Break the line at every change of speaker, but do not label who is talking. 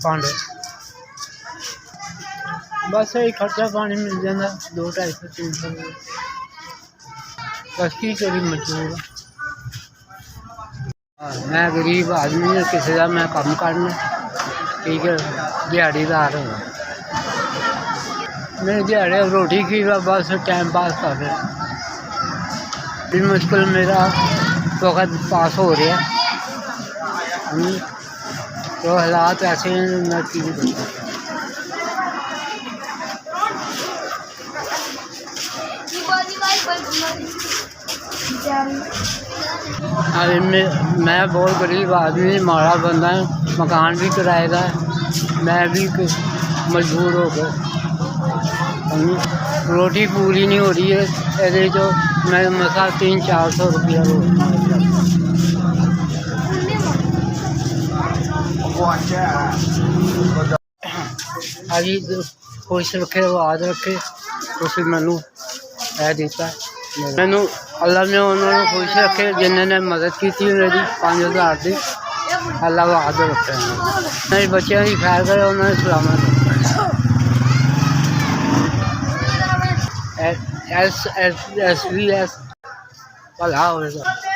भांडे बस यही खर्चा पानी मिल जाता 200-250-300 बस की करी मजबूर मैं गरीब आदमी है किसी का मैं काम करना ठीक है दिहाड़ीदार हूँ मैं दिहाड़ी रोटी खी बस टाइम पास कर रहा भी मुश्किल मेरा वक्त पास हो रहा है तो हालात ऐसे हैं मैं की अरे मैं बहुत गरीब आदमी माड़ा बंदा है मकान भी किराए का है मैं भी मजबूर हो गया रोटी पूरी नहीं हो रही है ये जो मैं मसा 300-400 रुपया रोज अभी खुश रखे आवाज रखे उस मैनू दिता मैनू अल्लाह ने उन्होंने खुश रखे जिन्होंने मदद की थी मेरी 5000 की अल्लाह आवाज रखे मेरे बच्चों की खैर करे उन्होंने सलामत SVS भला होगा।